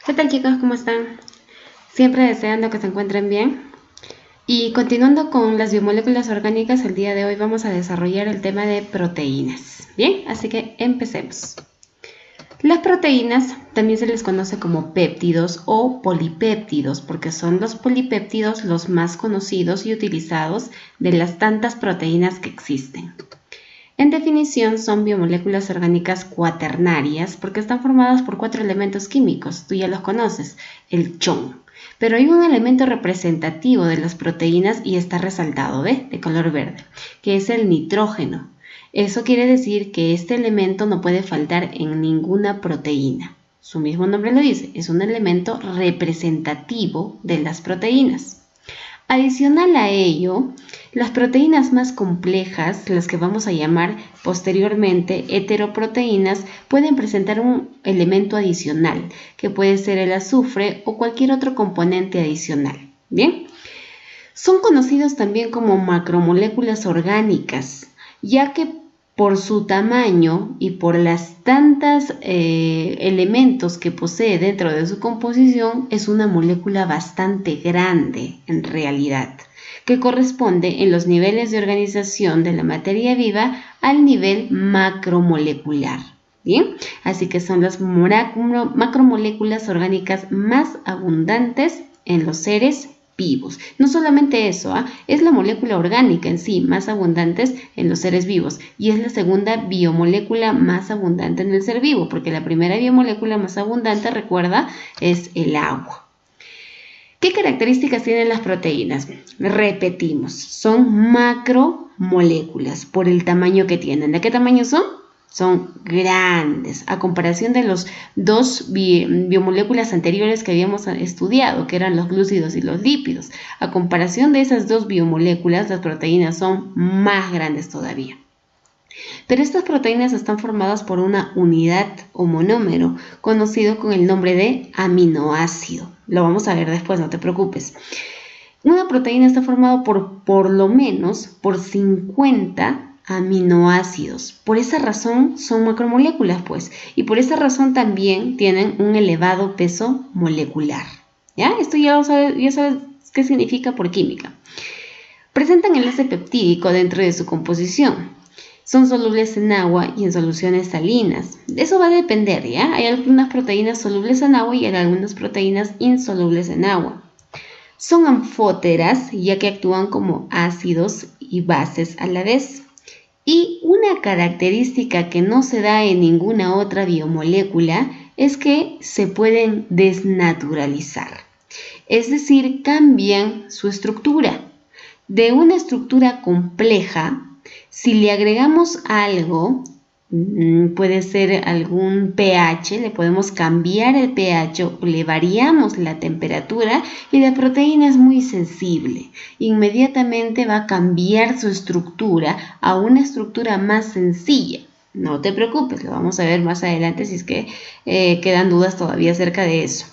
¿Qué tal, chicos? ¿Cómo están? Siempre deseando que se encuentren bien. Y continuando con las biomoléculas orgánicas, el día de hoy vamos a desarrollar el tema de proteínas. Bien, así que empecemos. Las proteínas también se les conoce como péptidos o polipéptidos, porque son los polipéptidos los más conocidos y utilizados de las tantas proteínas que existen. En definición, son biomoléculas orgánicas cuaternarias porque están formadas por 4 elementos químicos, tú ya los conoces, el chon. Pero hay un elemento representativo de las proteínas y está resaltado, ¿ves? De color verde, que es el nitrógeno. Eso quiere decir que este elemento no puede faltar en ninguna proteína. Su mismo nombre lo dice, es un elemento representativo de las proteínas. Adicional a ello, las proteínas más complejas, las que vamos a llamar posteriormente heteroproteínas, pueden presentar un elemento adicional, que puede ser el azufre o cualquier otro componente adicional. Bien, son conocidos también como macromoléculas orgánicas, ya que por su tamaño y por las tantas elementos que posee dentro de su composición, es una molécula bastante grande en realidad, que corresponde en los niveles de organización de la materia viva al nivel macromolecular. Bien, así que son las macromoléculas orgánicas más abundantes en los seres vivos. No solamente eso, es la molécula orgánica en sí más abundante en los seres vivos y es la segunda biomolécula más abundante en el ser vivo, porque la primera biomolécula más abundante, recuerda, es el agua. ¿Qué características tienen las proteínas? Repetimos, son macromoléculas por el tamaño que tienen. ¿De qué tamaño son? Son grandes, a comparación de los dos biomoléculas anteriores que habíamos estudiado, que eran los glúcidos y los lípidos. A comparación de esas dos biomoléculas, las proteínas son más grandes todavía. Pero estas proteínas están formadas por una unidad o monómero, conocido con el nombre de aminoácido. Lo vamos a ver después, no te preocupes. Una proteína está formada por lo menos por 50 aminoácidos. Por esa razón son macromoléculas, pues, y por esa razón también tienen un elevado peso molecular. ¿Ya? Esto ya sabes qué significa por química. Presentan enlace peptídico dentro de su composición. Son solubles en agua y en soluciones salinas. Eso va a depender, ¿ya? Hay algunas proteínas solubles en agua y hay algunas proteínas insolubles en agua. Son anfóteras, ya que actúan como ácidos y bases a la vez. Y una característica que no se da en ninguna otra biomolécula es que se pueden desnaturalizar. Es decir, cambian su estructura. De una estructura compleja, si le agregamos algo, puede ser algún pH, le podemos cambiar el pH, le variamos la temperatura y la proteína es muy sensible. Inmediatamente va a cambiar su estructura a una estructura más sencilla. No te preocupes, lo vamos a ver más adelante si es que quedan dudas todavía acerca de eso.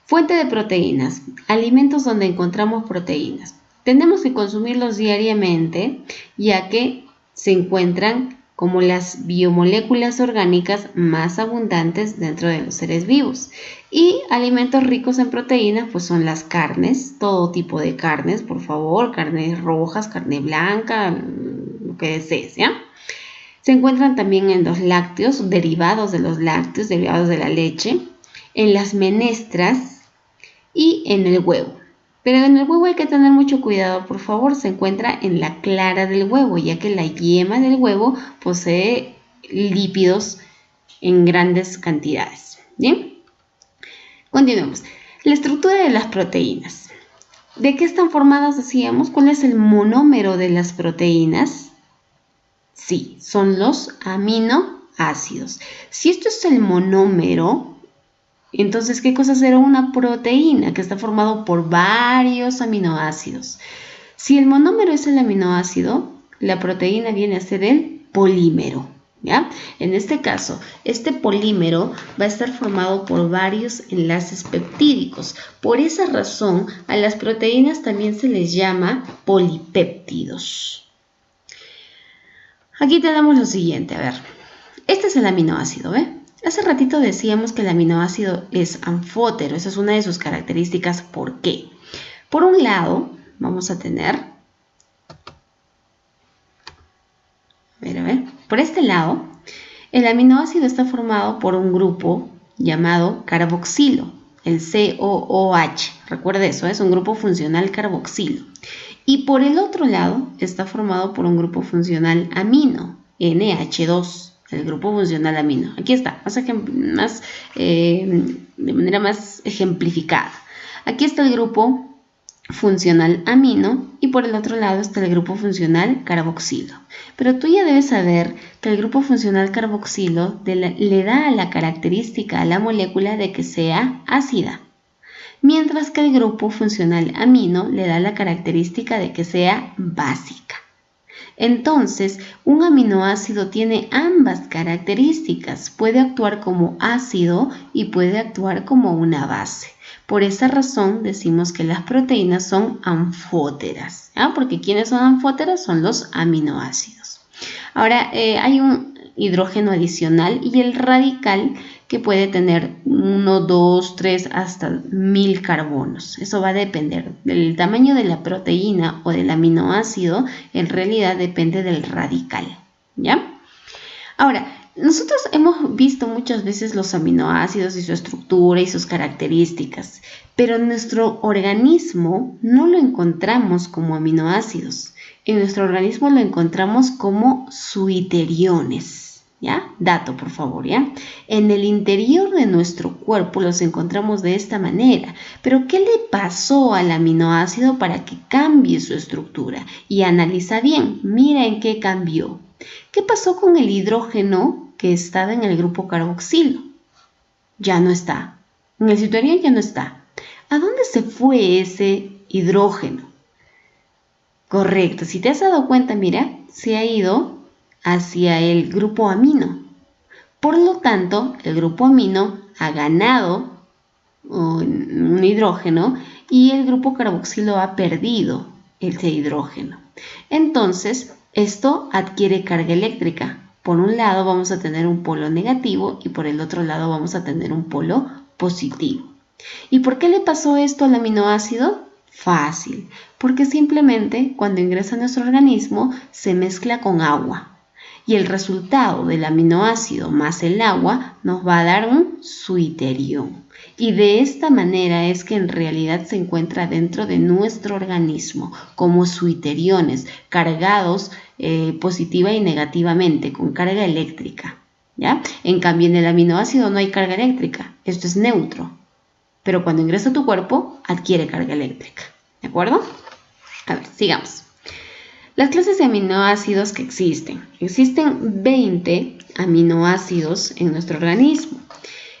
Fuente de proteínas, alimentos donde encontramos proteínas. Tenemos que consumirlos diariamente, ya que se encuentran como las biomoléculas orgánicas más abundantes dentro de los seres vivos. Y alimentos ricos en proteínas, pues son las carnes, todo tipo de carnes, por favor, carnes rojas, carne blanca, lo que desees, ¿ya? Se encuentran también en los lácteos, derivados de los lácteos, derivados de la leche, en las menestras y en el huevo. Pero en el huevo hay que tener mucho cuidado, por favor, se encuentra en la clara del huevo, ya que la yema del huevo posee lípidos en grandes cantidades. ¿Bien? Continuemos. La estructura de las proteínas. ¿De qué están formadas, decíamos? ¿Cuál es el monómero de las proteínas? Sí, son los aminoácidos. Si esto es el monómero, entonces, ¿qué cosa será una proteína? Que está formado por varios aminoácidos. Si el monómero es el aminoácido, la proteína viene a ser el polímero, ¿ya? En este caso, este polímero va a estar formado por varios enlaces peptídicos. Por esa razón, a las proteínas también se les llama polipéptidos. Aquí tenemos lo siguiente, a ver. Este es el aminoácido, ¿ve? Hace ratito decíamos que el aminoácido es anfótero, esa es una de sus características. ¿Por qué? Por un lado, vamos a tener, por este lado, el aminoácido está formado por un grupo llamado carboxilo, el COOH. Recuerda eso, es un grupo funcional carboxilo. Y por el otro lado está formado por un grupo funcional amino, NH2, el grupo funcional amino. Aquí está, de manera más ejemplificada. Aquí está el grupo funcional amino y por el otro lado está el grupo funcional carboxilo. Pero tú ya debes saber que el grupo funcional carboxilo le da la característica a la molécula de que sea ácida, mientras que el grupo funcional amino le da la característica de que sea básica. Entonces, un aminoácido tiene ambas características, puede actuar como ácido y puede actuar como una base. Por esa razón decimos que las proteínas son anfóteras, ¿ah? Porque ¿quiénes son anfóteras? Son los aminoácidos. Ahora, hay un hidrógeno adicional y el radical que puede tener 1, 2, 3, hasta 1000 carbonos. Eso va a depender del tamaño de la proteína o del aminoácido, en realidad depende del radical, ¿ya? Ahora, nosotros hemos visto muchas veces los aminoácidos y su estructura y sus características, pero en nuestro organismo no lo encontramos como aminoácidos. En nuestro organismo lo encontramos como suiteriones. ¿Ya? Dato, por favor, ¿ya? En el interior de nuestro cuerpo los encontramos de esta manera. Pero, ¿qué le pasó al aminoácido para que cambie su estructura? Y analiza bien, mira en qué cambió. ¿Qué pasó con el hidrógeno que estaba en el grupo carboxilo? Ya no está. En el suiterión ya no está. ¿A dónde se fue ese hidrógeno? Correcto, si te has dado cuenta, mira, se ha ido hacia el grupo amino. Por lo tanto, el grupo amino ha ganado un hidrógeno y el grupo carboxilo ha perdido ese hidrógeno. Entonces, esto adquiere carga eléctrica. Por un lado vamos a tener un polo negativo y por el otro lado vamos a tener un polo positivo. ¿Y por qué le pasó esto al aminoácido? Fácil, porque simplemente cuando ingresa a nuestro organismo se mezcla con agua y el resultado del aminoácido más el agua nos va a dar un suiterión. Y de esta manera es que en realidad se encuentra dentro de nuestro organismo como suiteriones cargados positiva y negativamente con carga eléctrica, ¿ya? En cambio en el aminoácido no hay carga eléctrica, esto es neutro, pero cuando ingresa a tu cuerpo adquiere carga eléctrica, ¿de acuerdo? A ver, sigamos. Las clases de aminoácidos que existen. Existen 20 aminoácidos en nuestro organismo.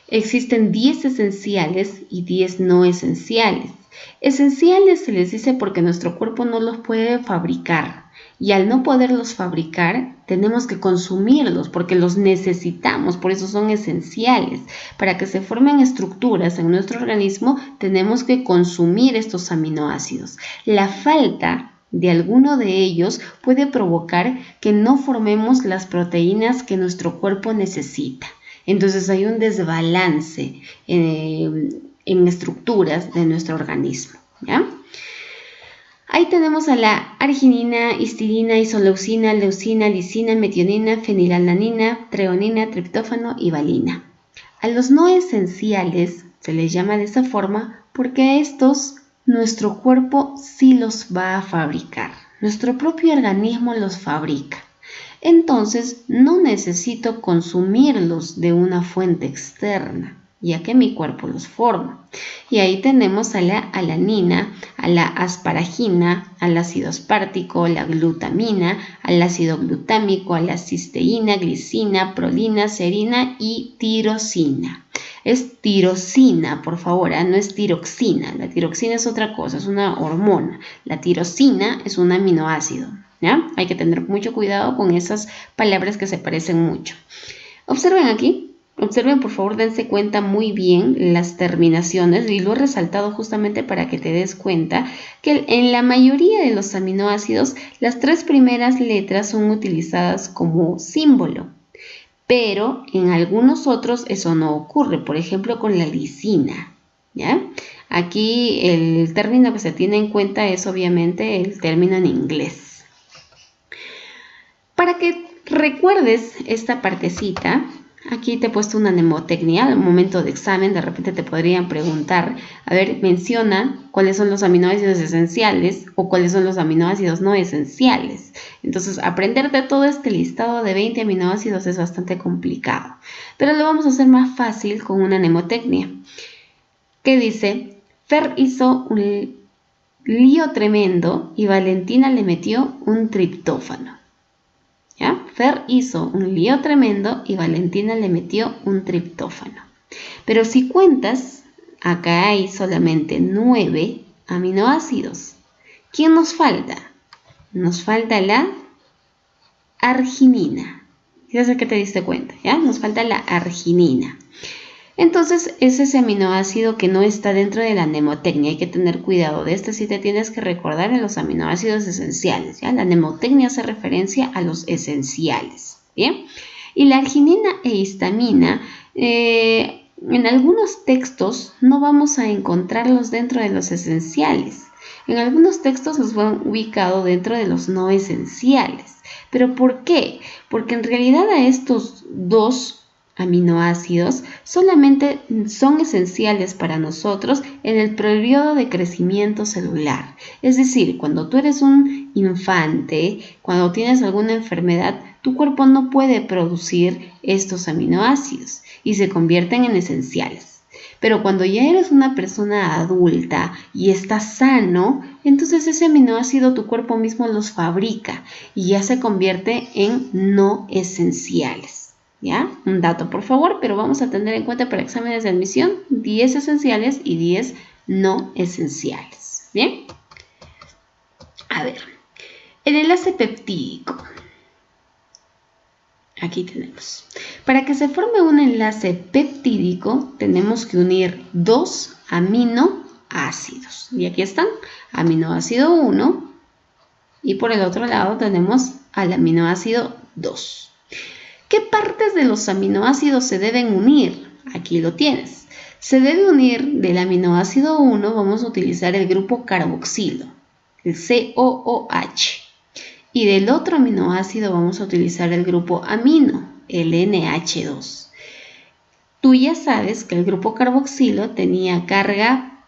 Existen 10 esenciales y 10 no esenciales. Esenciales se les dice porque nuestro cuerpo no los puede fabricar y al no poderlos fabricar tenemos que consumirlos porque los necesitamos, por eso son esenciales. Para que se formen estructuras en nuestro organismo tenemos que consumir estos aminoácidos. La falta de alguno de ellos puede provocar que no formemos las proteínas que nuestro cuerpo necesita. Entonces hay un desbalance en estructuras de nuestro organismo, ¿ya? Ahí tenemos a la arginina, histidina, isoleucina, leucina, lisina, metionina, fenilalanina, treonina, triptófano y valina. A los no esenciales se les llama de esa forma porque a estos nuestro cuerpo sí los va a fabricar. Nuestro propio organismo los fabrica. Entonces no necesito consumirlos de una fuente externa, ya que mi cuerpo los forma. Y ahí tenemos a la alanina, a la asparagina, al ácido aspartico, la glutamina, al ácido glutámico, a la cisteína, glicina, prolina, serina y tirosina. Es tirosina, por favor, no es tiroxina. La tiroxina es otra cosa, es una hormona. La tirosina es un aminoácido, ¿ya? Hay que tener mucho cuidado con esas palabras que se parecen mucho. Observen aquí, observen por favor, dense cuenta muy bien las terminaciones y lo he resaltado justamente para que te des cuenta que en la mayoría de los aminoácidos las 3 primeras letras son utilizadas como símbolo. pero en algunos otros eso no ocurre, por ejemplo con la lisina, ¿ya? Aquí el término que se tiene en cuenta es obviamente el término en inglés. Para que recuerdes esta partecita, aquí te he puesto una mnemotecnia. Al momento de examen de repente te podrían preguntar, a ver, menciona cuáles son los aminoácidos esenciales o cuáles son los aminoácidos no esenciales. Entonces, aprenderte todo este listado de 20 aminoácidos es bastante complicado, pero lo vamos a hacer más fácil con una mnemotecnia que dice: Fer hizo un lío tremendo y Valentina le metió un triptófano. ¿Ya? Fer hizo un lío tremendo y Valentina le metió un triptófano. Pero si cuentas, acá hay solamente 9 aminoácidos. ¿Quién nos falta? Nos falta la arginina. Ya sé que te diste cuenta, ¿ya? Nos falta la arginina. Entonces, es ese aminoácido que no está dentro de la mnemotecnia. Hay que tener cuidado de este, si te tienes que recordar en los aminoácidos esenciales, ¿ya? La mnemotecnia hace referencia a los esenciales, ¿bien? Y la arginina e histamina, en algunos textos no vamos a encontrarlos dentro de los esenciales. En algunos textos los van ubicado dentro de los no esenciales. ¿Pero por qué? Porque en realidad a estos dos aminoácidos solamente son esenciales para nosotros en el periodo de crecimiento celular. Es decir, cuando tú eres un infante, cuando tienes alguna enfermedad, tu cuerpo no puede producir estos aminoácidos y se convierten en esenciales. Pero cuando ya eres una persona adulta y estás sano, entonces ese aminoácido tu cuerpo mismo los fabrica y ya se convierte en no esenciales. ¿Ya? Un dato, por favor, pero vamos a tener en cuenta para exámenes de admisión 10 esenciales y 10 no esenciales. ¿Bien? A ver, el enlace peptídico. Aquí tenemos. Para que se forme un enlace peptídico, tenemos que unir 2 aminoácidos. Y aquí están, aminoácido 1 y por el otro lado tenemos al aminoácido 2. ¿Qué partes de los aminoácidos se deben unir? Aquí lo tienes. Se debe unir del aminoácido 1, vamos a utilizar el grupo carboxilo, el COOH. Y del otro aminoácido vamos a utilizar el grupo amino, el NH2. Tú ya sabes que el grupo carboxilo tenía carga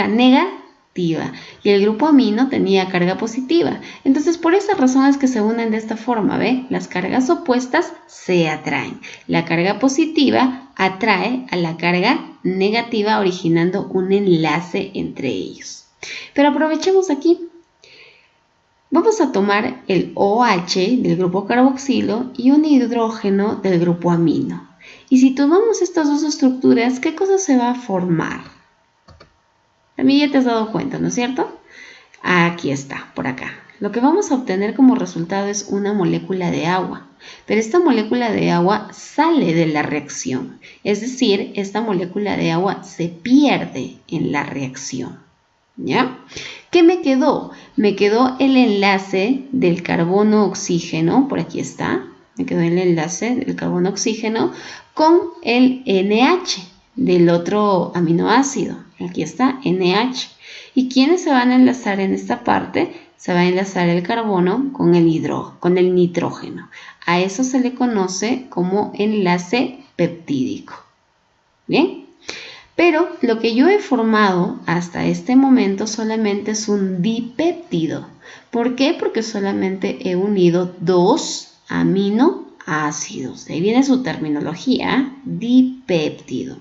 negativa y el grupo amino tenía carga positiva. Entonces, por esa razón es que se unen de esta forma, ¿ve? Las cargas opuestas se atraen. La carga positiva atrae a la carga negativa, originando un enlace entre ellos. Pero aprovechemos aquí. Vamos a tomar el OH del grupo carboxilo y un hidrógeno del grupo amino. Y si tomamos estas dos estructuras, ¿qué cosa se va a formar? También ya te has dado cuenta, ¿no es cierto? Aquí está, por acá. Lo que vamos a obtener como resultado es una molécula de agua. Pero esta molécula de agua sale de la reacción. Es decir, esta molécula de agua se pierde en la reacción. ¿Ya? ¿Qué me quedó? Me quedó el enlace del carbono-oxígeno, por aquí está. Me quedó el enlace del carbono-oxígeno con el NH del otro aminoácido. Aquí está, NH. ¿Y quiénes se van a enlazar en esta parte? Se va a enlazar el carbono con el nitrógeno. A eso se le conoce como enlace peptídico. ¿Bien? Pero lo que yo he formado hasta este momento solamente es un dipéptido. ¿Por qué? Porque solamente he unido 2 aminoácidos. Ahí viene su terminología, dipéptido.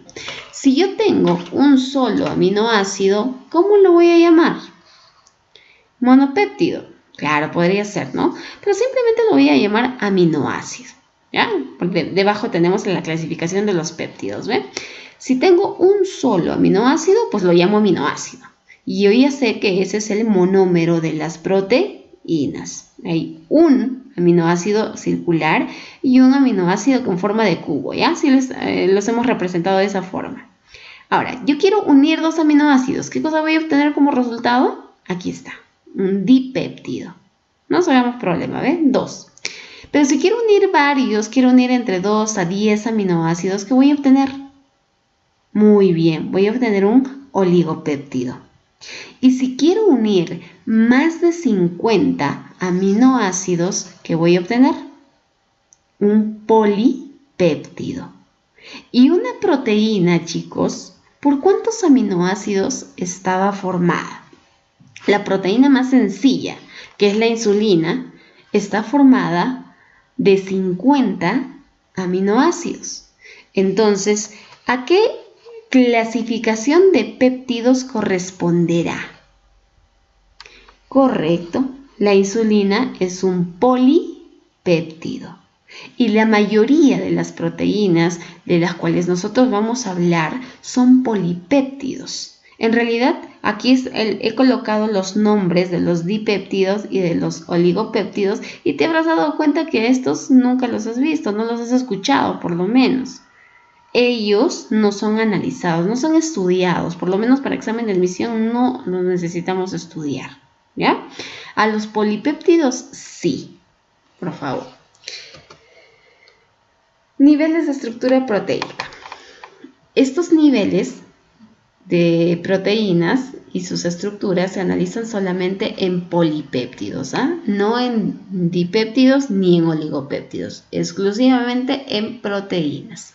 Si yo tengo un solo aminoácido, ¿cómo lo voy a llamar? Monopéptido. Claro, podría ser, ¿no? Pero simplemente lo voy a llamar aminoácido. ¿Ya? Porque debajo tenemos la clasificación de los péptidos, ¿ve? Si tengo un solo aminoácido, pues lo llamo aminoácido. Y yo ya sé que ese es el monómero de las proteínas. Hay un aminoácido circular y un aminoácido con forma de cubo, ¿ya? Así los hemos representado de esa forma. Ahora, yo quiero unir 2 aminoácidos. ¿Qué cosa voy a obtener como resultado? Aquí está, un dipéptido. No nos hagamos problema, ¿ven? 2. Pero si quiero unir varios, quiero unir entre 2 a 10 aminoácidos, ¿qué voy a obtener? Muy bien, voy a obtener un oligopéptido. Y si quiero unir más de 50 aminoácidos, ¿qué voy a obtener? Un polipéptido. Y una proteína, chicos, ¿por cuántos aminoácidos estaba formada? La proteína más sencilla, que es la insulina, está formada de 50 aminoácidos. Entonces, ¿a qué clasificación de péptidos corresponderá? Correcto, la insulina es un polipéptido. Y la mayoría de las proteínas de las cuales nosotros vamos a hablar son polipéptidos. En realidad, aquí he colocado los nombres de los dipéptidos y de los oligopéptidos y te habrás dado cuenta que estos nunca los has visto, no los has escuchado por lo menos. Ellos no son analizados, no son estudiados, por lo menos para examen de admisión no los necesitamos estudiar, ¿ya? A los polipéptidos sí, por favor. Niveles de estructura proteica. Estos niveles de proteínas y sus estructuras se analizan solamente en polipéptidos, no en dipéptidos ni en oligopéptidos, exclusivamente en proteínas.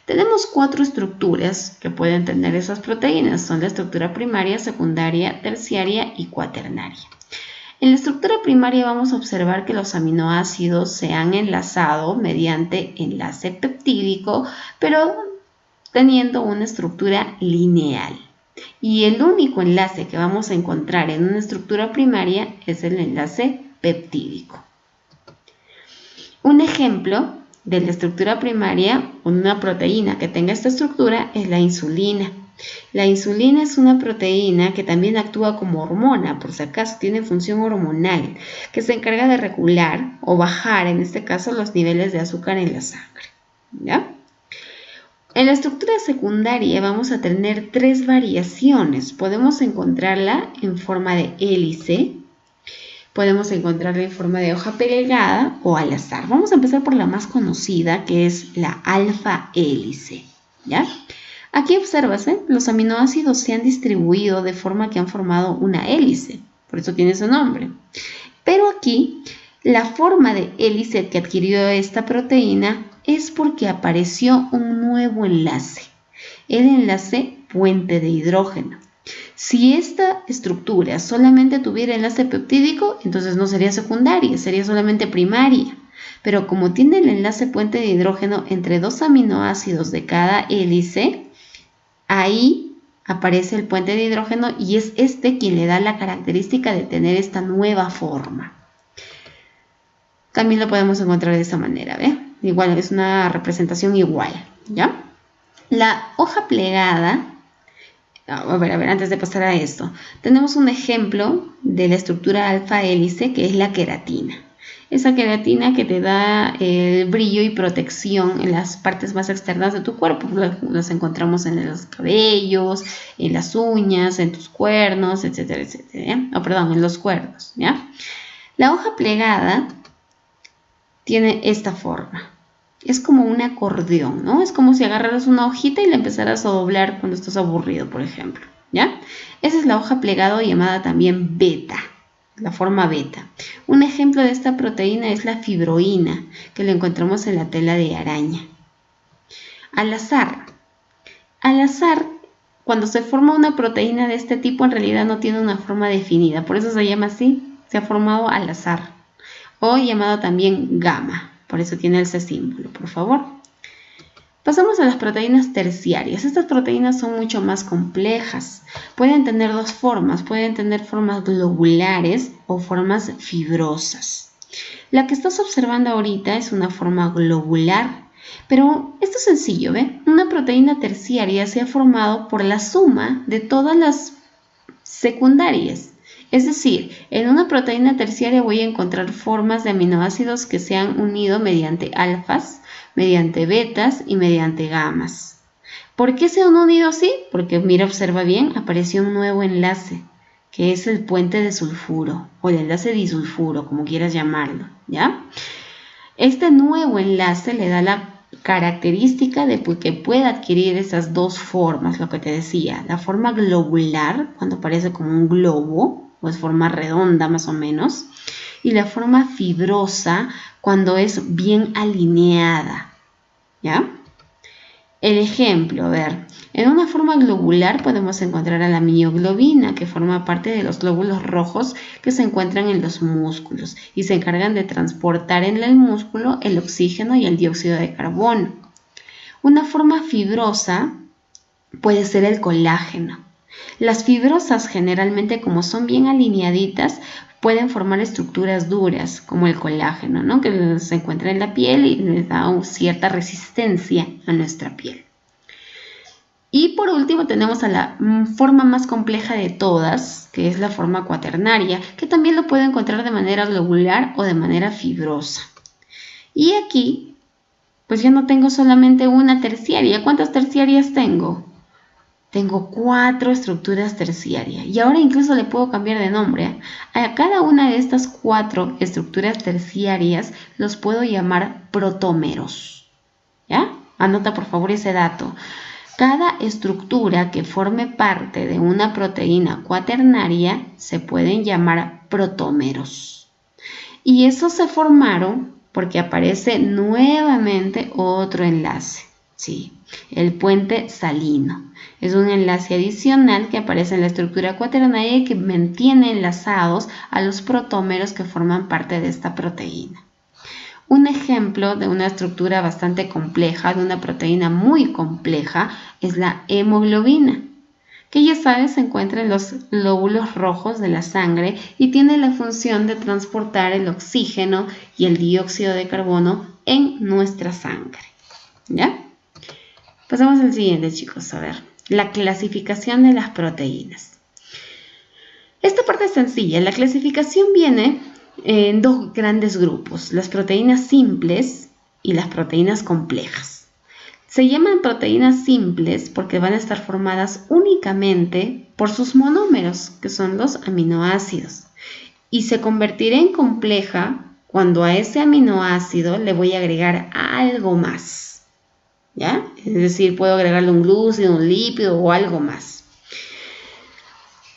Tenemos 4 estructuras que pueden tener esas proteínas, son la estructura primaria, secundaria, terciaria y cuaternaria. En la estructura primaria vamos a observar que los aminoácidos se han enlazado mediante enlace peptídico, pero teniendo una estructura lineal. Y el único enlace que vamos a encontrar en una estructura primaria es el enlace peptídico. Un ejemplo de la estructura primaria, una proteína que tenga esta estructura es la insulina. La insulina es una proteína que también actúa como hormona, por si acaso tiene función hormonal, que se encarga de regular o bajar, en este caso, los niveles de azúcar en la sangre, ¿ya? En la estructura secundaria vamos a tener 3 variaciones. Podemos encontrarla en forma de hélice, podemos encontrarla en forma de hoja plegada o al azar. Vamos a empezar por la más conocida, que es la alfa hélice, ¿ya? Aquí observas, los aminoácidos se han distribuido de forma que han formado una hélice, por eso tiene su nombre. Pero aquí, la forma de hélice que adquirió esta proteína es porque apareció un nuevo enlace, el enlace puente de hidrógeno. Si esta estructura solamente tuviera enlace peptídico, entonces no sería secundaria, sería solamente primaria. Pero como tiene el enlace puente de hidrógeno entre 2 aminoácidos de cada hélice, ahí aparece el puente de hidrógeno y es este quien le da la característica de tener esta nueva forma. También lo podemos encontrar de esa manera, ¿ve? Igual, es una representación igual, ¿ya? La hoja plegada, a ver, antes de pasar a esto, tenemos un ejemplo de la estructura alfa hélice que es la queratina. Esa queratina que te da el brillo y protección en las partes más externas de tu cuerpo. Las encontramos en los cabellos, en las uñas, en tus cuernos, etcétera, etcétera, ¿ya? En los cuernos, ¿ya? La hoja plegada tiene esta forma. Es como un acordeón, ¿no? Es como si agarraras una hojita y la empezaras a doblar cuando estás aburrido, por ejemplo, ¿ya? Esa es la hoja plegada llamada también beta. La forma beta. Un ejemplo de esta proteína es la fibroína, que la encontramos en la tela de araña. Al azar. Al azar, cuando se forma una proteína de este tipo, en realidad no tiene una forma definida. Por eso se llama así. Se ha formado al azar. O llamado también gamma. Por eso tiene ese símbolo, por favor. Pasamos a las proteínas terciarias. Estas proteínas son mucho más complejas. Pueden tener 2 formas. Pueden tener formas globulares o formas fibrosas. La que estás observando ahorita es una forma globular. Pero esto es sencillo, ¿ve? Una proteína terciaria se ha formado por la suma de todas las secundarias. Es decir, en una proteína terciaria voy a encontrar formas de aminoácidos que se han unido mediante alfas, mediante betas y mediante gamas. ¿Por qué se han unido así? Porque, mira, observa bien, apareció un nuevo enlace, que es el puente de sulfuro, o el enlace disulfuro, como quieras llamarlo, ¿ya? Este nuevo enlace le da la característica de que puede adquirir esas dos formas, lo que te decía, la forma globular, cuando parece como un globo, o es forma redonda más o menos, y la forma fibrosa, cuando es bien alineada, ¿ya? El ejemplo, a ver, en una forma globular podemos encontrar a la mioglobina, que forma parte de los glóbulos rojos que se encuentran en los músculos y se encargan de transportar en el músculo el oxígeno y el dióxido de carbono. Una forma fibrosa puede ser el colágeno. Las fibrosas generalmente, como son bien alineaditas, pueden formar estructuras duras como el colágeno, ¿no? Que se encuentra en la piel y les da cierta resistencia a nuestra piel. Y por último tenemos a la forma más compleja de todas, que es la forma cuaternaria, que también lo puede encontrar de manera globular o de manera fibrosa. Y aquí, pues yo no tengo solamente una terciaria. ¿Cuántas terciarias tengo? Tengo 4 estructuras terciarias y ahora incluso le puedo cambiar de nombre. A cada una de estas 4 estructuras terciarias los puedo llamar protómeros. ¿Ya? Anota por favor ese dato. Cada estructura que forme parte de una proteína cuaternaria se pueden llamar protómeros. Y esos se formaron porque aparece nuevamente otro enlace. Sí, el puente salino. Es un enlace adicional que aparece en la estructura cuaternaria y que mantiene enlazados a los protómeros que forman parte de esta proteína. Un ejemplo de una estructura bastante compleja, de una proteína muy compleja, es la hemoglobina, que ya sabes se encuentra en los glóbulos rojos de la sangre y tiene la función de transportar el oxígeno y el dióxido de carbono en nuestra sangre. ¿Ya? Pasamos al siguiente, chicos. A ver, la clasificación de las proteínas. Esta parte es sencilla. La clasificación viene en 2 grandes grupos, las proteínas simples y las proteínas complejas. Se llaman proteínas simples porque van a estar formadas únicamente por sus monómeros, que son los aminoácidos, y se convertirá en compleja cuando a ese aminoácido le voy a agregar algo más, ¿ya? Es decir, puedo agregarle un glúcido, un lípido o algo más.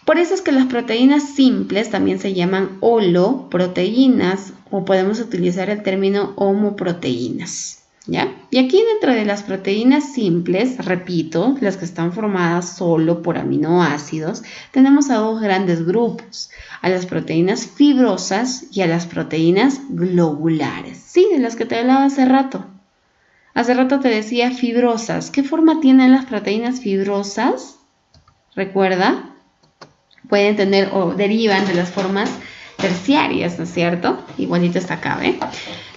Por eso es que las proteínas simples también se llaman holoproteínas o podemos utilizar el término homoproteínas, ¿ya? Y aquí dentro de las proteínas simples, repito, las que están formadas solo por aminoácidos, tenemos a 2 grandes grupos, a las proteínas fibrosas y a las proteínas globulares, sí, de las que te hablaba hace rato. Hace rato te decía fibrosas. ¿Qué forma tienen las proteínas fibrosas? ¿Recuerda? Pueden tener o derivan de las formas terciarias, ¿no es cierto? Igualito está acá, ¿ve?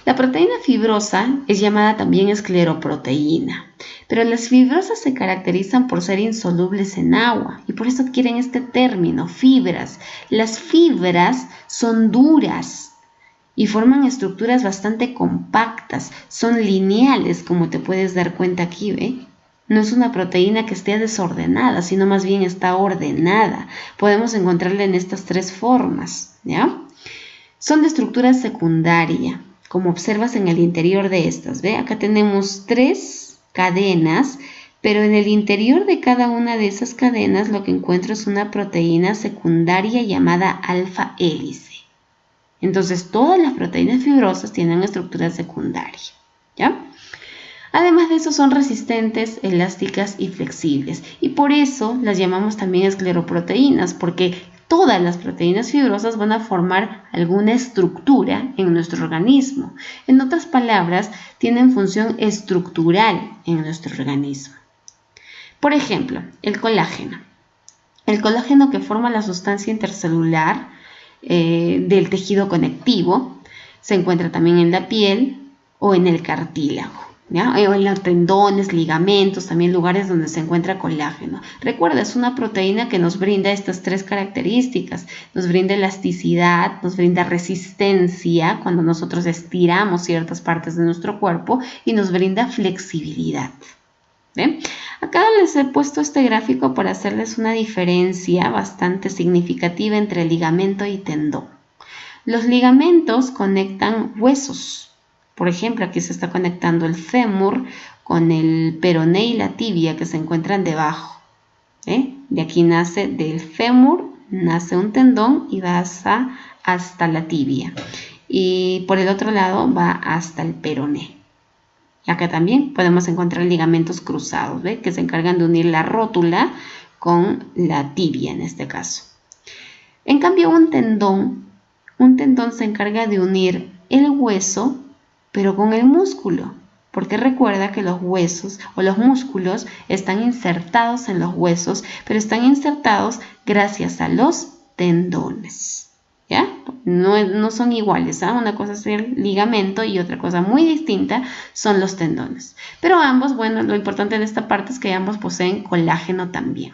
La proteína fibrosa es llamada también escleroproteína, pero las fibrosas se caracterizan por ser insolubles en agua y por eso adquieren este término, fibras. Las fibras son duras y forman estructuras bastante compactas, son lineales, como te puedes dar cuenta aquí, ¿ve? No es una proteína que esté desordenada, sino más bien está ordenada. Podemos encontrarla en estas 3 formas, ¿ya? Son de estructura secundaria, como observas en el interior de estas, ¿ve? Acá tenemos 3 cadenas, pero en el interior de cada una de esas cadenas lo que encuentro es una proteína secundaria llamada alfa hélice. Entonces, todas las proteínas fibrosas tienen estructura secundaria, ¿ya? Además de eso son resistentes, elásticas y flexibles y por eso las llamamos también escleroproteínas porque todas las proteínas fibrosas van a formar alguna estructura en nuestro organismo. En otras palabras, tienen función estructural en nuestro organismo. Por ejemplo, el colágeno. El colágeno que forma la sustancia intercelular del tejido conectivo se encuentra también en la piel o en el cartílago. ¿Ya? O en los tendones, ligamentos, también lugares donde se encuentra colágeno. Recuerda, es una proteína que nos brinda estas 3 características. Nos brinda elasticidad, nos brinda resistencia cuando nosotros estiramos ciertas partes de nuestro cuerpo y nos brinda flexibilidad. ¿Ven? Acá les he puesto este gráfico para hacerles una diferencia bastante significativa entre ligamento y tendón. Los ligamentos conectan huesos. Por ejemplo, aquí se está conectando el fémur con el peroné y la tibia que se encuentran debajo. De aquí nace del fémur, nace un tendón y va hasta la tibia. Y por el otro lado va hasta el peroné. Y acá también podemos encontrar ligamentos cruzados, que se encargan de unir la rótula con la tibia en este caso. En cambio, un tendón se encarga de unir el hueso, pero con el músculo, porque recuerda que los huesos o los músculos están insertados en los huesos, pero están insertados gracias a los tendones. ¿Ya? No son iguales, ¿eh? Una cosa es el ligamento y otra cosa muy distinta son los tendones. Pero ambos, bueno, lo importante de esta parte es que ambos poseen colágeno también.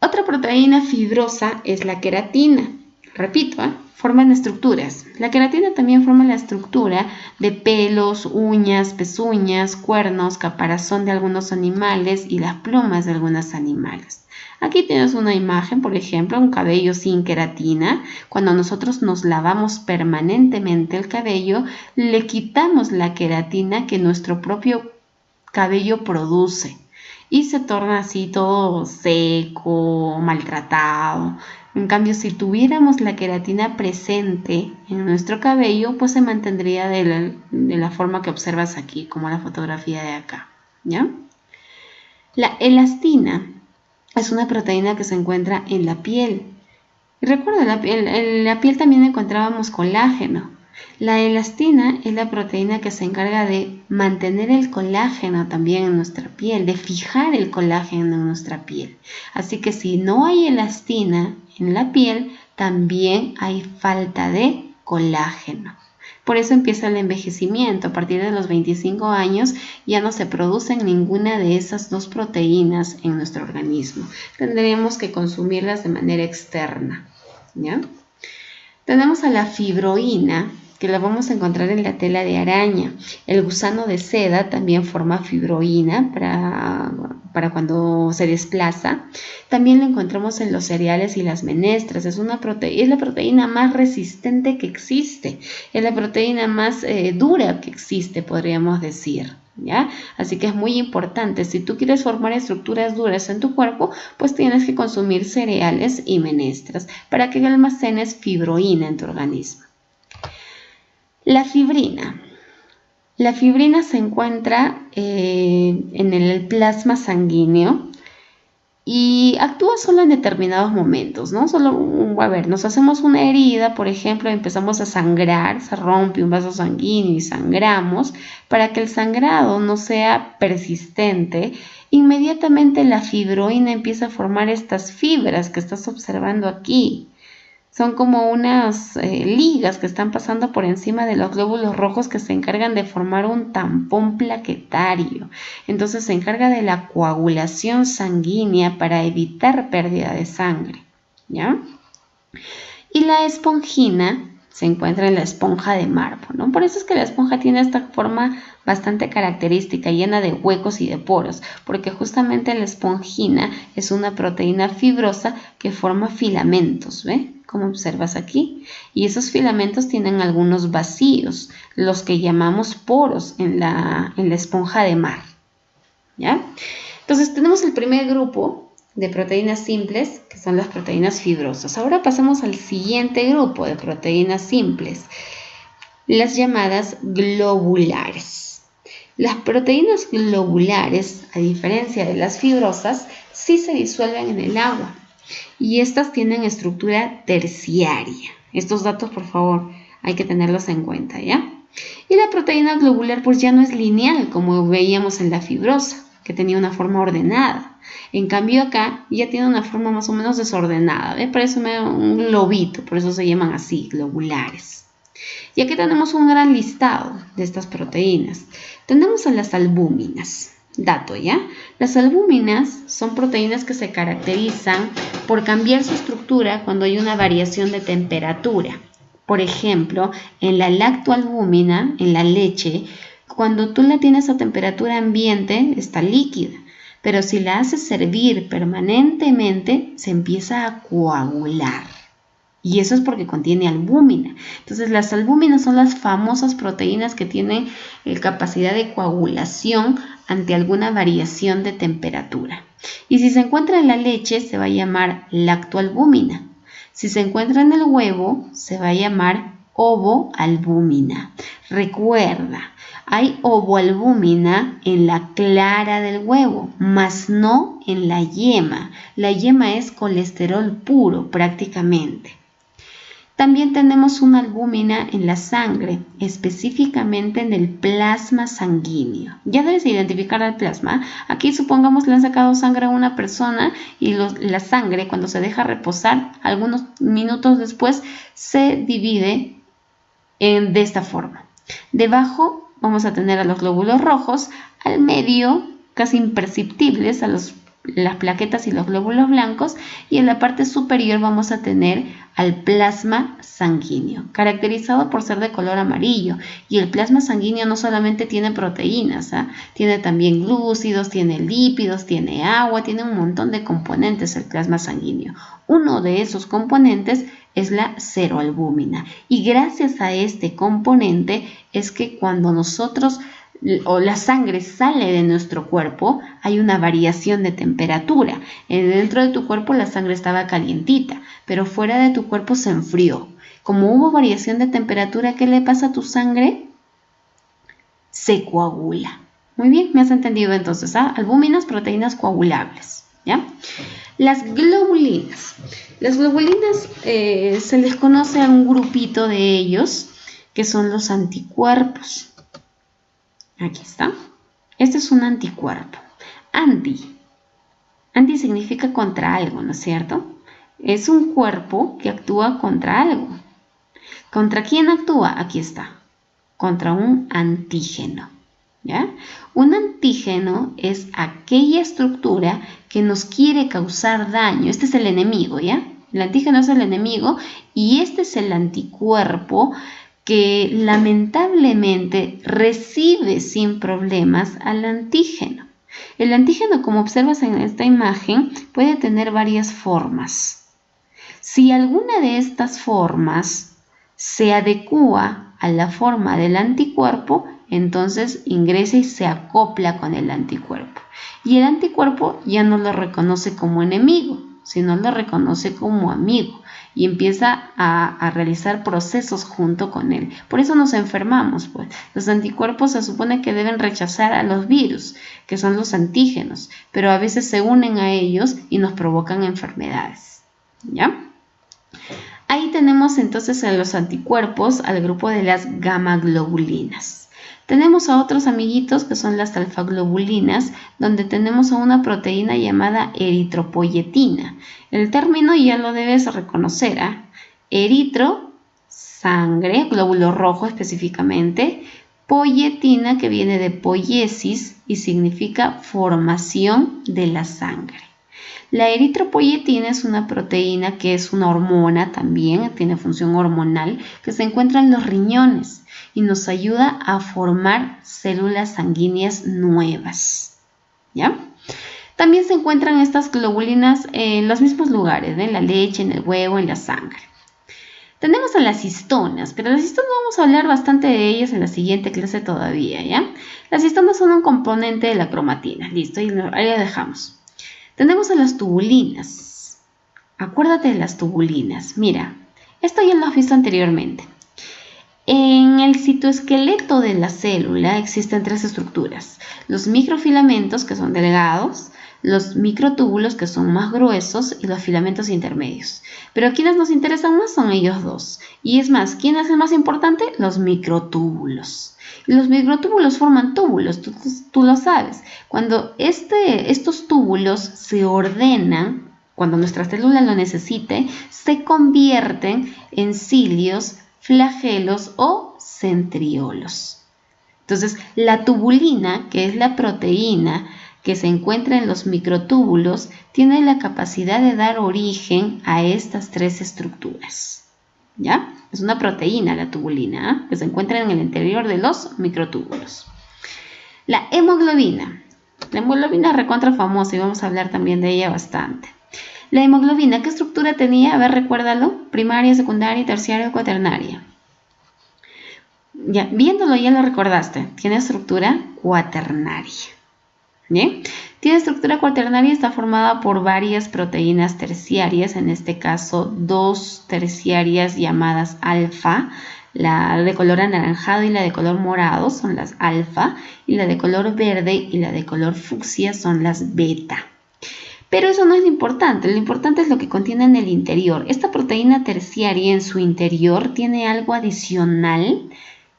Otra proteína fibrosa es la queratina. Repito, forman estructuras. La queratina también forma la estructura de pelos, uñas, pezuñas, cuernos, caparazón de algunos animales y las plumas de algunos animales. Aquí tienes una imagen, por ejemplo, un cabello sin queratina. Cuando nosotros nos lavamos permanentemente el cabello, le quitamos la queratina que nuestro propio cabello produce y se torna así todo seco, maltratado. En cambio, si tuviéramos la queratina presente en nuestro cabello, pues se mantendría de la forma que observas aquí, como la fotografía de acá, ¿ya? La elastina es una proteína que se encuentra en la piel. Y recuerda, en la piel también encontrábamos colágeno. La elastina es la proteína que se encarga de mantener el colágeno también en nuestra piel, de fijar el colágeno en nuestra piel. Así que si no hay elastina en la piel, también hay falta de colágeno. Por eso empieza el envejecimiento. A partir de los 25 años ya no se producen ninguna de esas dos proteínas en nuestro organismo. Tendremos que consumirlas de manera externa, ¿ya? Tenemos a la fibroína, que la vamos a encontrar en la tela de araña. El gusano de seda también forma fibroína para cuando se desplaza. También la encontramos en los cereales y las menestras. Es la proteína más resistente que existe. Es la proteína más dura que existe, podríamos decir. ¿Ya? Así que es muy importante, si tú quieres formar estructuras duras en tu cuerpo, pues tienes que consumir cereales y menestras para que almacenes fibroína en tu organismo. La fibrina. La fibrina se encuentra en el plasma sanguíneo y actúa solo en determinados momentos, ¿no? Nos hacemos una herida, por ejemplo, empezamos a sangrar, se rompe un vaso sanguíneo y sangramos. Para que el sangrado no sea persistente, inmediatamente la fibroína empieza a formar estas fibras que estás observando aquí. Son como unas ligas que están pasando por encima de los glóbulos rojos que se encargan de formar un tampón plaquetario. Entonces se encarga de la coagulación sanguínea para evitar pérdida de sangre, ¿ya? Y la esponjina se encuentra en la esponja de mármol, ¿no? Por eso es que la esponja tiene esta forma bastante característica, llena de huecos y de poros, porque justamente la esponjina es una proteína fibrosa que forma filamentos, ¿ve? Como observas aquí. Y esos filamentos tienen algunos vacíos, los que llamamos poros en la esponja de mar, ¿ya? Entonces tenemos el primer grupo de proteínas simples, que son las proteínas fibrosas. Ahora pasamos al siguiente grupo de proteínas simples, las llamadas globulares. Las proteínas globulares, a diferencia de las fibrosas, sí se disuelven en el agua y estas tienen estructura terciaria. Estos datos, por favor, hay que tenerlos en cuenta, ¿ya? Y la proteína globular pues ya no es lineal como veíamos en la fibrosa, que tenía una forma ordenada. En cambio acá ya tiene una forma más o menos desordenada, ¿ves? Parece un globito, por eso se llaman así, globulares. Y aquí tenemos un gran listado de estas proteínas. Tenemos a las albúminas. Dato, ¿ya? Las albúminas son proteínas que se caracterizan por cambiar su estructura cuando hay una variación de temperatura. Por ejemplo, en la lactoalbúmina, en la leche, cuando tú la tienes a temperatura ambiente, está líquida. Pero si la haces hervir permanentemente, se empieza a coagular, Y eso es porque contiene albúmina. Entonces, las albúminas son las famosas proteínas que tienen capacidad de coagulación ante alguna variación de temperatura. Y si se encuentra en la leche, se va a llamar lactoalbúmina. Si se encuentra en el huevo, se va a llamar ovoalbúmina. Recuerda, hay ovoalbúmina en la clara del huevo, mas no en la yema. La yema es colesterol puro prácticamente. También tenemos una albúmina en la sangre, específicamente en el plasma sanguíneo. Ya debes identificar el plasma. Aquí supongamos le han sacado sangre a una persona y la sangre, cuando se deja reposar, algunos minutos después se divide de esta forma. Debajo vamos a tener a los glóbulos rojos, al medio casi imperceptibles a las plaquetas y los glóbulos blancos, y en la parte superior vamos a tener al plasma sanguíneo, caracterizado por ser de color amarillo. Y el plasma sanguíneo no solamente tiene proteínas, tiene también glúcidos, tiene lípidos, tiene agua, tiene un montón de componentes el plasma sanguíneo. Uno de esos componentes es la seroalbúmina, y gracias a este componente es que cuando nosotros o la sangre sale de nuestro cuerpo, hay una variación de temperatura. Dentro de tu cuerpo la sangre estaba calientita, pero fuera de tu cuerpo se enfrió. Como hubo variación de temperatura, ¿qué le pasa a tu sangre? Se coagula. Muy bien, ¿me has entendido entonces? Albúminas, proteínas coagulables, ¿ya? Las globulinas. Las globulinas se les conoce a un grupito de ellos que son los anticuerpos. Aquí está. Este es un anticuerpo. Anti significa contra algo, ¿no es cierto? Es un cuerpo que actúa contra algo. ¿Contra quién actúa? Aquí está. Contra un antígeno. ¿Ya? Un antígeno es aquella estructura que nos quiere causar daño. Este es el enemigo, ¿ya? El antígeno es el enemigo y este es el anticuerpo que lamentablemente recibe sin problemas al antígeno. El antígeno, como observas en esta imagen, puede tener varias formas. Si alguna de estas formas se adecúa a la forma del anticuerpo, entonces ingresa y se acopla con el anticuerpo. Y el anticuerpo ya no lo reconoce como enemigo, sino lo reconoce como amigo y empieza a realizar procesos junto con él. Por eso nos enfermamos, pues. Los anticuerpos se supone que deben rechazar a los virus, que son los antígenos, pero a veces se unen a ellos y nos provocan enfermedades, ¿ya? Ahí tenemos entonces a los anticuerpos, al grupo de las gamaglobulinas. Tenemos a otros amiguitos que son las alfaglobulinas, donde tenemos a una proteína llamada eritropoyetina. El término ya lo debes reconocer, Eritro, sangre, glóbulo rojo específicamente, poyetina, que viene de poiesis y significa formación de la sangre. La eritropoyetina es una proteína que es una hormona también, tiene función hormonal, que se encuentra en los riñones y nos ayuda a formar células sanguíneas nuevas, ¿ya? También se encuentran estas globulinas en los mismos lugares, en la leche, en el huevo, en la sangre. Tenemos a las histonas, pero las histonas vamos a hablar bastante de ellas en la siguiente clase todavía, ¿ya? Las histonas son un componente de la cromatina, listo, y ahí la dejamos. Tenemos a las tubulinas. Acuérdate de las tubulinas. Mira, esto ya lo has visto anteriormente. En el citoesqueleto de la célula existen tres estructuras. Los microfilamentos, que son delgados, los microtúbulos, que son más gruesos, y los filamentos intermedios. Pero quienes nos interesan más son ellos dos. Y es más, ¿quién es el más importante? Los microtúbulos. Los microtúbulos forman túbulos, tú lo sabes. Cuando estos túbulos se ordenan, cuando nuestra célula lo necesite, se convierten en cilios, flagelos o centriolos. Entonces, la tubulina, que es la proteína que se encuentra en los microtúbulos, tiene la capacidad de dar origen a estas tres estructuras. ¿Ya? Es una proteína la tubulina, que se encuentra en el interior de los microtúbulos. La hemoglobina. La hemoglobina es recontra famosa y vamos a hablar también de ella bastante. La hemoglobina, ¿qué estructura tenía? A ver, recuérdalo. Primaria, secundaria, terciaria o cuaternaria. Ya, viéndolo ya lo recordaste. Tiene estructura cuaternaria. ¿Bien? Tiene estructura cuaternaria, está formada por varias proteínas terciarias, en este caso 2 terciarias llamadas alfa, la de color anaranjado y la de color morado son las alfa, y la de color verde y la de color fucsia son las beta. Pero eso no es lo importante es lo que contiene en el interior. Esta proteína terciaria en su interior tiene algo adicional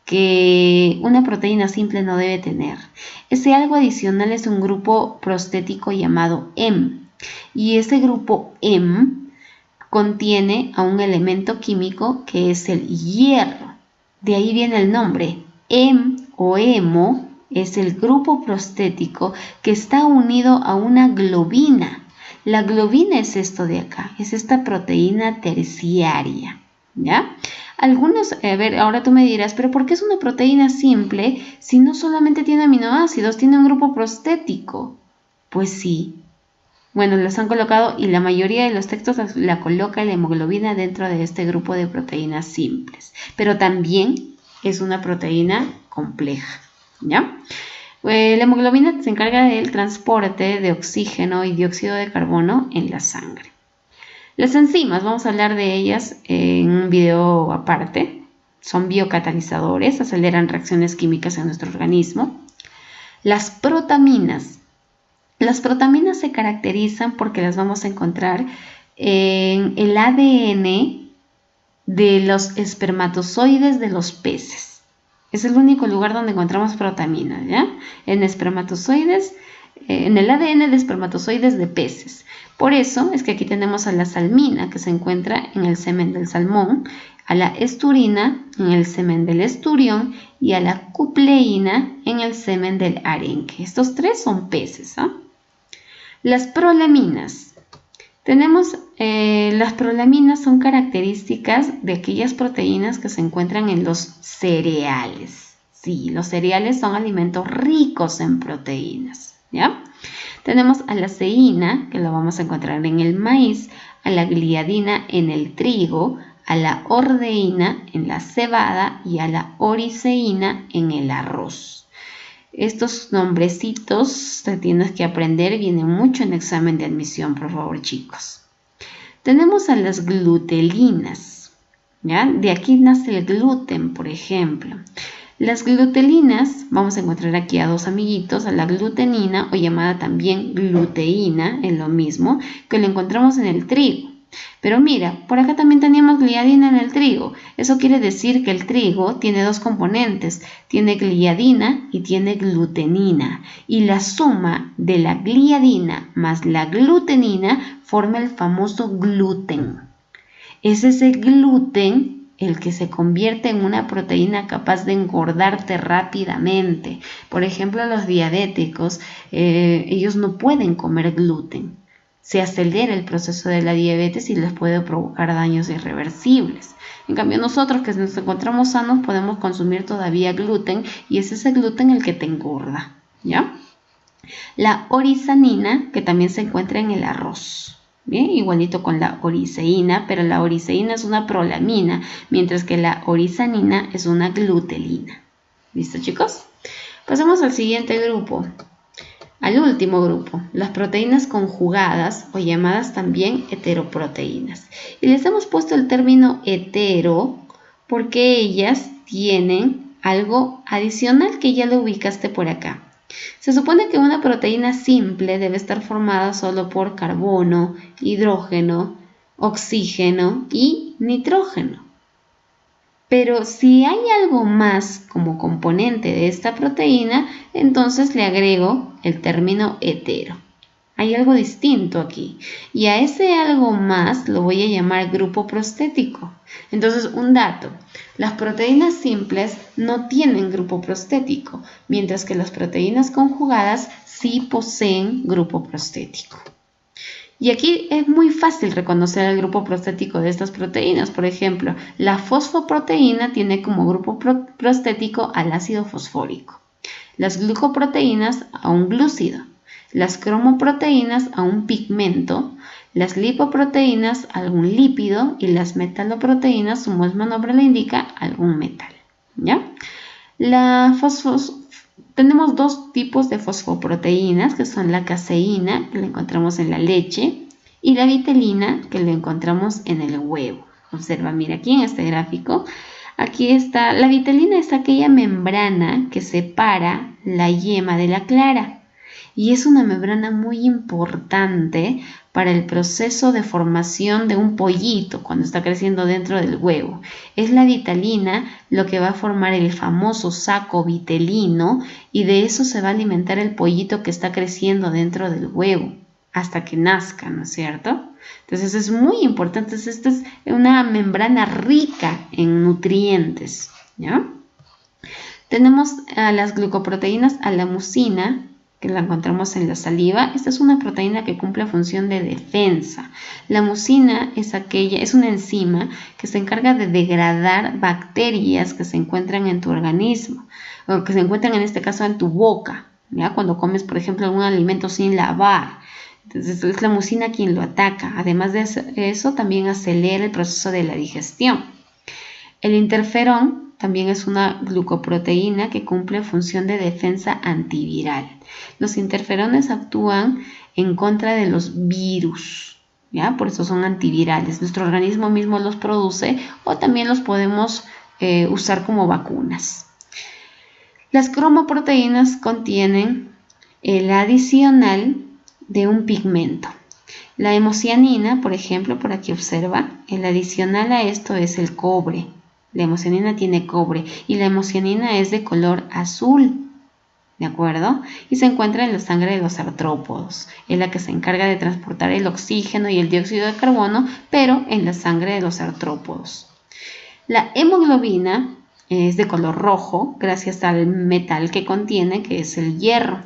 que una proteína simple no debe tener. Ese algo adicional es un grupo prostético llamado heme. Y ese grupo heme contiene a un elemento químico que es el hierro. De ahí viene el nombre. Heme o hemo es el grupo prostético que está unido a una globina. La globina es esto de acá, es esta proteína terciaria, ¿ya? Algunos, a ver, ahora tú me dirás, pero ¿por qué es una proteína simple si no solamente tiene aminoácidos, tiene un grupo prostético? Pues sí. Bueno, los han colocado y la mayoría de los textos la coloca la hemoglobina dentro de este grupo de proteínas simples, pero también es una proteína compleja, ¿ya? La hemoglobina se encarga del transporte de oxígeno y dióxido de carbono en la sangre. Las enzimas, vamos a hablar de ellas en un video aparte. Son biocatalizadores, aceleran reacciones químicas en nuestro organismo. Las protaminas. Las protaminas se caracterizan porque las vamos a encontrar en el ADN de los espermatozoides de los peces. Es el único lugar donde encontramos protaminas, ¿ya? En espermatozoides, en el ADN de espermatozoides de peces. Por eso es que aquí tenemos a la salmina, que se encuentra en el semen del salmón, a la esturina en el semen del esturión y a la cupleína en el semen del arenque. Estos tres son peces, ¿ah? Las prolaminas. Las prolaminas son características de aquellas proteínas que se encuentran en los cereales. Sí, los cereales son alimentos ricos en proteínas, ¿ya? Tenemos a la ceína, que la vamos a encontrar en el maíz, a la gliadina en el trigo, a la ordeína en la cebada y a la oriceína en el arroz. Estos nombrecitos te tienes que aprender, vienen mucho en examen de admisión, por favor, chicos. Tenemos a las glutelinas, ¿ya? De aquí nace el gluten, por ejemplo. Las glutelinas, vamos a encontrar aquí a dos amiguitos, a la glutenina o llamada también gluteína, es lo mismo, que lo encontramos en el trigo. Pero mira, por acá también teníamos gliadina en el trigo. Eso quiere decir que el trigo tiene dos componentes, tiene gliadina y tiene glutenina. Y la suma de la gliadina más la glutenina forma el famoso gluten. Es ese gluten el que se convierte en una proteína capaz de engordarte rápidamente. Por ejemplo, los diabéticos, ellos no pueden comer gluten. Se acelera el proceso de la diabetes y les puede provocar daños irreversibles. En cambio, nosotros que nos encontramos sanos podemos consumir todavía gluten y es ese gluten el que te engorda, ¿ya? La orisanina, que también se encuentra en el arroz. Bien, igualito con la oriceína, pero la oriceína es una prolamina, mientras que la orisanina es una glutelina. ¿Listo, chicos? Pasamos al siguiente grupo, al último grupo, las proteínas conjugadas o llamadas también heteroproteínas. Y les hemos puesto el término hetero porque ellas tienen algo adicional que ya lo ubicaste por acá. Se supone que una proteína simple debe estar formada solo por carbono, hidrógeno, oxígeno y nitrógeno. Pero si hay algo más como componente de esta proteína, entonces le agrego el término hetero. Hay algo distinto aquí y a ese algo más lo voy a llamar grupo prostético. Entonces, un dato, las proteínas simples no tienen grupo prostético, mientras que las proteínas conjugadas sí poseen grupo prostético. Y aquí es muy fácil reconocer el grupo prostético de estas proteínas. Por ejemplo, la fosfoproteína tiene como grupo prostético al ácido fosfórico. Las glucoproteínas a un glúcido. las cromoproteínas a un pigmento, las lipoproteínas a algún lípido y las metaloproteínas, su mismo nombre lo indica, algún metal. ¿Ya? Tenemos dos tipos de fosfoproteínas, que son la caseína, que la encontramos en la leche, y la vitelina, que la encontramos en el huevo. Observa, mira aquí en este gráfico, aquí está, la vitelina es aquella membrana que separa la yema de la clara. Y es una membrana muy importante para el proceso de formación de un pollito cuando está creciendo dentro del huevo. Es la vitalina lo que va a formar el famoso saco vitelino y de eso se va a alimentar el pollito que está creciendo dentro del huevo hasta que nazca, ¿no es cierto? Entonces es muy importante, esta es una membrana rica en nutrientes, ¿ya? Tenemos a las glucoproteínas, a la mucina, que la encontramos en la saliva. Esta es una proteína que cumple función de defensa. La mucina es una enzima que se encarga de degradar bacterias que se encuentran en tu organismo, o que se encuentran en este caso en tu boca, ¿ya? Cuando comes, por ejemplo, algún alimento sin lavar. Entonces es la mucina quien lo ataca. Además de eso, también acelera el proceso de la digestión. El interferón también es una glucoproteína que cumple función de defensa antiviral. Los interferones actúan en contra de los virus, ¿ya? Por eso son antivirales. Nuestro organismo mismo los produce o también los podemos usar como vacunas. Las cromoproteínas contienen el adicional de un pigmento. La hemocianina, por ejemplo, por aquí observa, el adicional a esto es el cobre. La hemocianina tiene cobre y la hemocianina es de color azul, ¿de acuerdo? Y se encuentra en la sangre de los artrópodos. Es la que se encarga de transportar el oxígeno y el dióxido de carbono, pero en la sangre de los artrópodos. La hemoglobina es de color rojo gracias al metal que contiene, que es el hierro.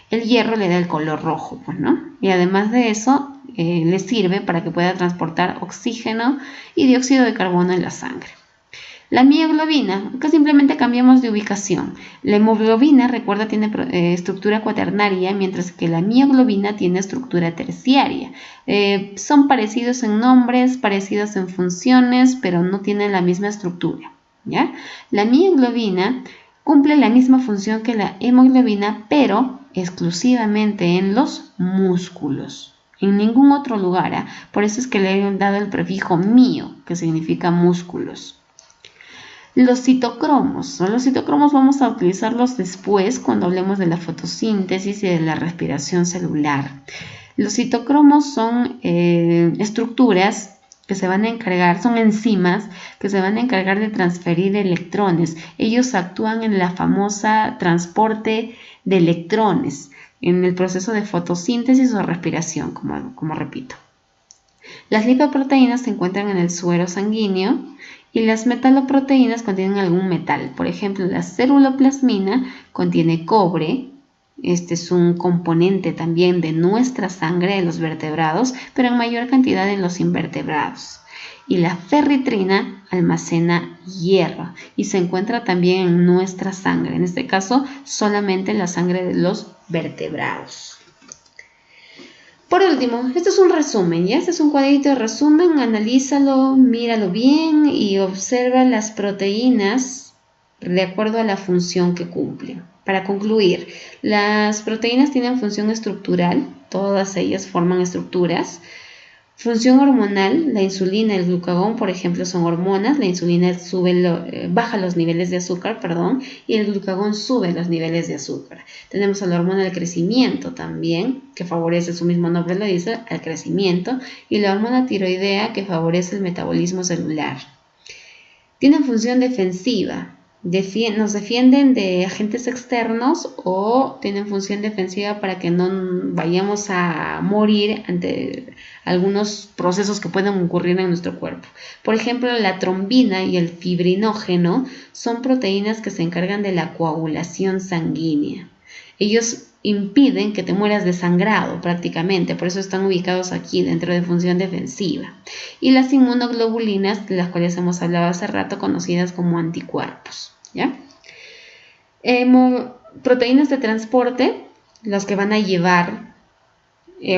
El hierro le da el color rojo, pues, ¿no? Y además de eso, le sirve para que pueda transportar oxígeno y dióxido de carbono en la sangre. La mioglobina, que simplemente cambiamos de ubicación. La hemoglobina, recuerda, tiene estructura cuaternaria, mientras que la mioglobina tiene estructura terciaria. Son parecidos en nombres, parecidos en funciones, pero no tienen la misma estructura, ¿ya? La mioglobina cumple la misma función que la hemoglobina, pero exclusivamente en los músculos. En ningún otro lugar, por eso es que le he dado el prefijo mio, que significa músculos. Los citocromos vamos a utilizarlos después cuando hablemos de la fotosíntesis y de la respiración celular. Los citocromos son estructuras que se van a encargar, son enzimas que se van a encargar de transferir electrones. Ellos actúan en la famosa transporte de electrones en el proceso de fotosíntesis o respiración, como repito. Las lipoproteínas se encuentran en el suero sanguíneo y las metaloproteínas contienen algún metal. Por ejemplo, la ceruloplasmina contiene cobre. Este es un componente también de nuestra sangre de los vertebrados, pero en mayor cantidad en los invertebrados. Y la ferritrina almacena hierro y se encuentra también en nuestra sangre, en este caso solamente en la sangre de los vertebrados. Por último, esto es un resumen, ¿ya? Este es un cuadrito de resumen, analízalo, míralo bien y observa las proteínas de acuerdo a la función que cumplen. Para concluir, las proteínas tienen función estructural, todas ellas forman estructuras. Función hormonal, la insulina y el glucagón, por ejemplo, son hormonas. La insulina baja los niveles de azúcar, y el glucagón sube los niveles de azúcar. Tenemos a la hormona del crecimiento también, que favorece, su mismo nombre lo dice, el crecimiento, y la hormona tiroidea, que favorece el metabolismo celular. Tienen función defensiva. Nos defienden de agentes externos o tienen función defensiva para que no vayamos a morir ante algunos procesos que pueden ocurrir en nuestro cuerpo. Por ejemplo, la trombina y el fibrinógeno son proteínas que se encargan de la coagulación sanguínea. Ellos impiden que te mueras desangrado prácticamente, por eso están ubicados aquí dentro de función defensiva. Y las inmunoglobulinas, de las cuales hemos hablado hace rato, conocidas como anticuerpos, ¿ya? Proteínas de transporte los que van a llevar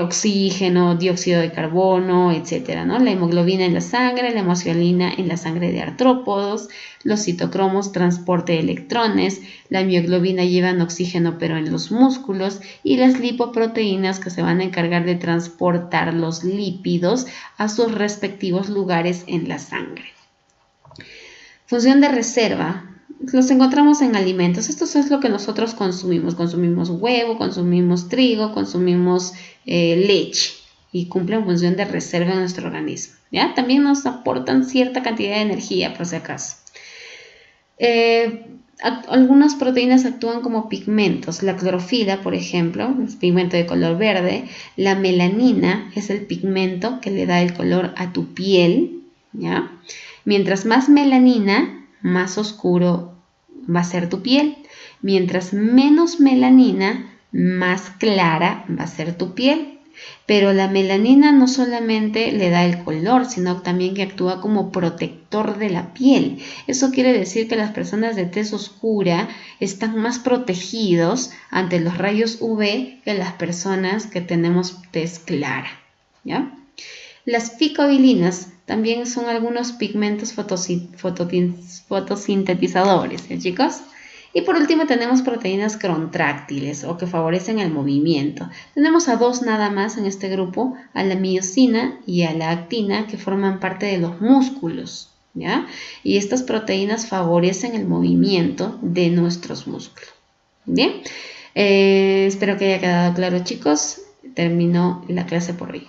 oxígeno, dióxido de carbono, etcétera, ¿no? La hemoglobina en la sangre, la hemoglobina en la sangre de artrópodos, los citocromos transporte de electrones, la mioglobina llevan oxígeno pero en los músculos y las lipoproteínas que se van a encargar de transportar los lípidos a sus respectivos lugares en la sangre. Función de reserva. Los encontramos en alimentos. Esto es lo que nosotros consumimos. Consumimos huevo, consumimos trigo, consumimos leche y cumplen función de reserva en nuestro organismo. ¿Ya? También nos aportan cierta cantidad de energía, por si acaso. Algunas proteínas actúan como pigmentos. La clorofila, por ejemplo, es pigmento de color verde. La melanina es el pigmento que le da el color a tu piel. ¿Ya? Mientras más melanina, más oscuro va a ser tu piel. Mientras menos melanina, más clara va a ser tu piel. Pero la melanina no solamente le da el color, sino también que actúa como protector de la piel. Eso quiere decir que las personas de tez oscura están más protegidos ante los rayos UV que las personas que tenemos tez clara. ¿Ya? Las ficobilinas también son algunos pigmentos fotosintetizadores, ¿sí, chicos? Y por último tenemos proteínas contráctiles o que favorecen el movimiento. Tenemos a dos nada más en este grupo, a la miosina y a la actina, que forman parte de los músculos, ¿ya? Y estas proteínas favorecen el movimiento de nuestros músculos. Bien, espero que haya quedado claro, chicos. Termino la clase por hoy.